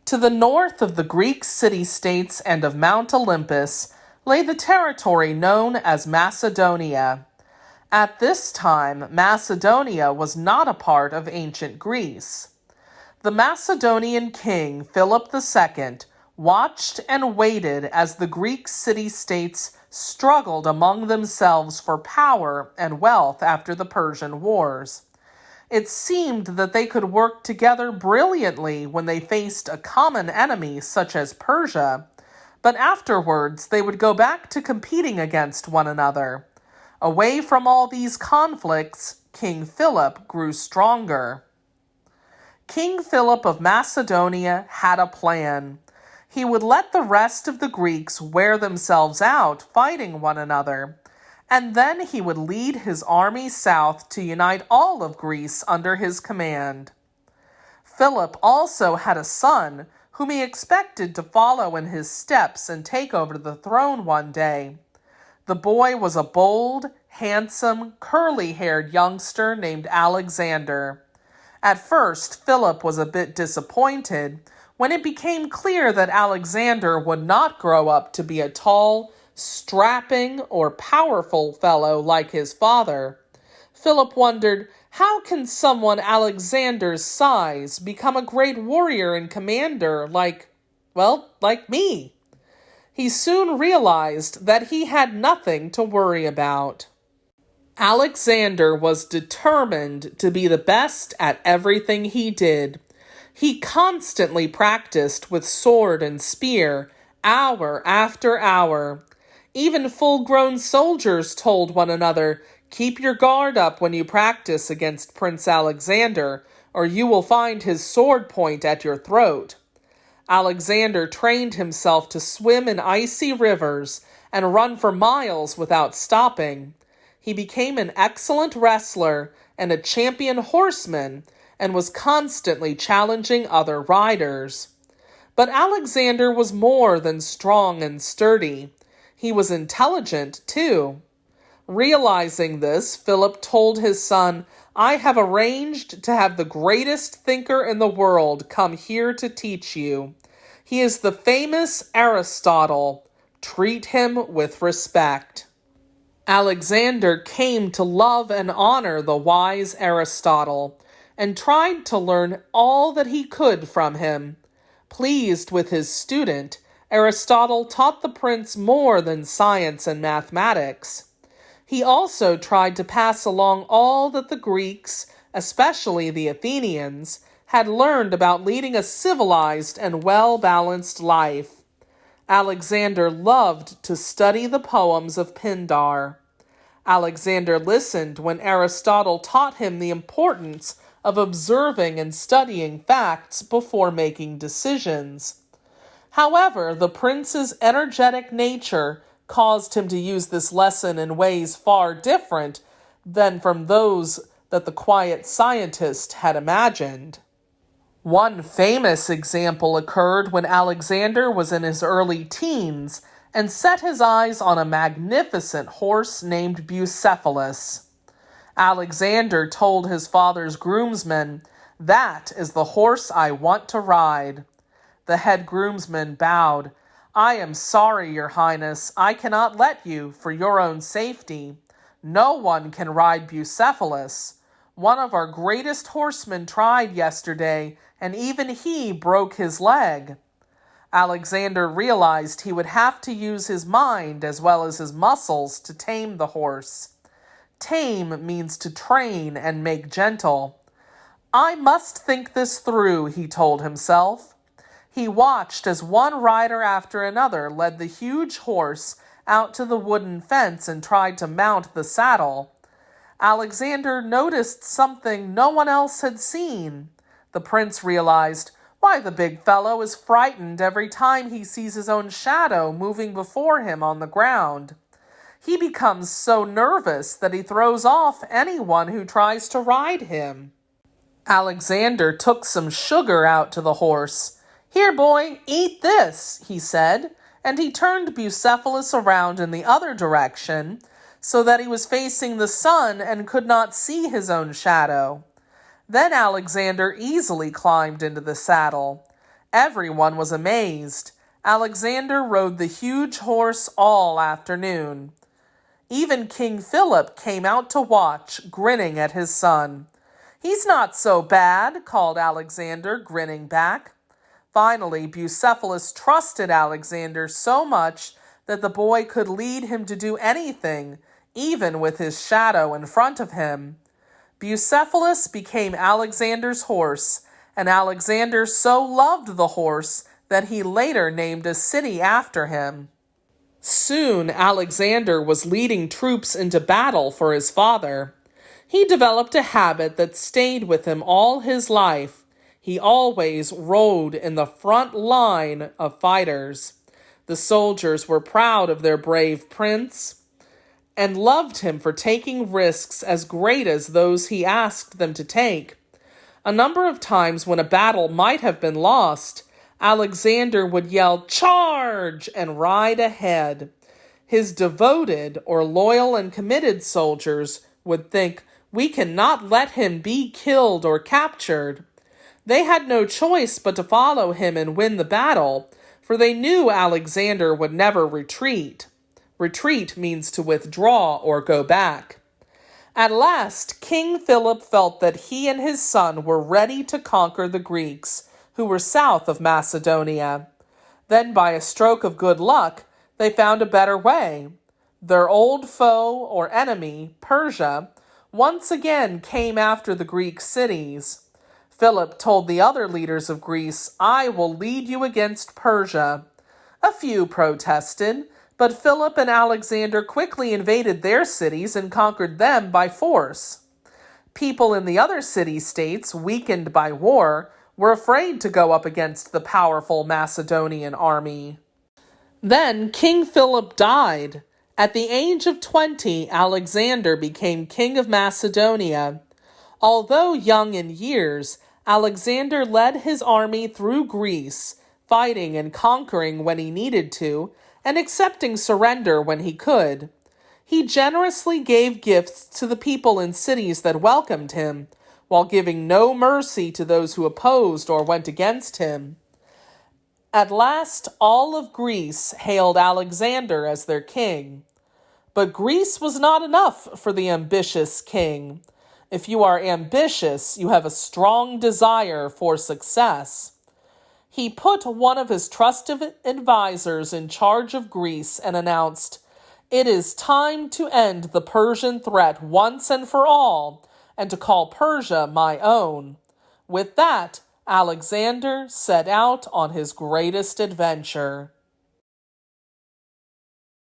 To the north of the Greek city-states and of Mount Olympus lay the territory known as Macedonia. At this time, Macedonia was not a part of ancient Greece. The Macedonian king Philip II watched and waited as the Greek city-states struggled among themselves for power and wealth after the Persian Wars. It seemed that they could work together brilliantly when they faced a common enemy such as Persia, but afterwards they would go back to competing against one another. Away from all these conflicts, King Philip grew stronger. King Philip of Macedonia had a plan. He would let the rest of the Greeks wear themselves out fighting one another, and then he would lead his army south to unite all of Greece under his command. Philip also had a son whom he expected to follow in his steps and take over the throne one day. The boy was a bold, handsome, curly-haired youngster named Alexander. At first, Philip was a bit disappointed when it became clear that Alexander would not grow up to be a tall, strapping, or powerful fellow like his father. Philip wondered, how can someone Alexander's size become a great warrior and commander like me? He soon realized that he had nothing to worry about. Alexander was determined to be the best at everything he did. He constantly practiced with sword and spear, hour after hour. Even full-grown soldiers told one another, "Keep your guard up when you practice against Prince Alexander, or you will find his sword point at your throat." Alexander trained himself to swim in icy rivers and run for miles without stopping. He became an excellent wrestler and a champion horseman and was constantly challenging other riders. But Alexander was more than strong and sturdy. He was intelligent, too. Realizing this, Philip told his son, "I have arranged to have the greatest thinker in the world come here to teach you. He is the famous Aristotle. Treat him with respect." Alexander came to love and honor the wise Aristotle, and tried to learn all that he could from him. Pleased with his student, Aristotle taught the prince more than science and mathematics. He also tried to pass along all that the Greeks, especially the Athenians, had learned about leading a civilized and well-balanced life. Alexander loved to study the poems of Pindar. Alexander listened when Aristotle taught him the importance of observing and studying facts before making decisions. However, the prince's energetic nature caused him to use this lesson in ways far different than from those that the quiet scientist had imagined. One famous example occurred when Alexander was in his early teens and set his eyes on a magnificent horse named Bucephalus. Alexander told his father's groomsmen, "That is the horse I want to ride." The head groomsman bowed. "I am sorry, Your Highness. I cannot let you for your own safety. No one can ride Bucephalus. One of our greatest horsemen tried yesterday, and even he broke his leg." Alexander realized he would have to use his mind as well as his muscles to tame the horse. Tame means to train and make gentle. "I must think this through," he told himself. He watched as one rider after another led the huge horse out to the wooden fence and tried to mount the saddle. Alexander noticed something no one else had seen. The prince realized, why, the big fellow is frightened every time he sees his own shadow moving before him on the ground. He becomes so nervous that he throws off anyone who tries to ride him. Alexander took some sugar out to the horse. "Here, boy, eat this," he said, and he turned Bucephalus around in the other direction so that he was facing the sun and could not see his own shadow. Then Alexander easily climbed into the saddle. Everyone was amazed. Alexander rode the huge horse all afternoon. Even King Philip came out to watch, grinning at his son. "He's not so bad," called Alexander, grinning back. Finally, Bucephalus trusted Alexander so much that the boy could lead him to do anything, even with his shadow in front of him. Bucephalus became Alexander's horse, and Alexander so loved the horse that he later named a city after him. Soon, Alexander was leading troops into battle for his father. He developed a habit that stayed with him all his life. He always rode in the front line of fighters. The soldiers were proud of their brave prince and loved him for taking risks as great as those he asked them to take. A number of times when a battle might have been lost, Alexander would yell, "Charge!" and ride ahead. His devoted or loyal and committed soldiers would think, "We cannot let him be killed or captured." They had no choice but to follow him and win the battle, for they knew Alexander would never retreat. Retreat means to withdraw or go back. At last, King Philip felt that he and his son were ready to conquer the Greeks, who were south of Macedonia. Then, by a stroke of good luck, they found a better way. Their old foe or enemy, Persia, once again came after the Greek cities. Philip told the other leaders of Greece, "I will lead you against Persia." A few protested, but Philip and Alexander quickly invaded their cities and conquered them by force. People in the other city-states, weakened by war, were afraid to go up against the powerful Macedonian army. Then King Philip died. At the age of 20, Alexander became king of Macedonia. Although young in years, Alexander led his army through Greece, fighting and conquering when he needed to, and accepting surrender when he could. He generously gave gifts to the people in cities that welcomed him, while giving no mercy to those who opposed or went against him. At last, all of Greece hailed Alexander as their king. But Greece was not enough for the ambitious king. If you are ambitious, you have a strong desire for success. He put one of his trusted advisors in charge of Greece and announced, "It is time to end the Persian threat once and for all, and to call Persia my own." With that, Alexander set out on his greatest adventure.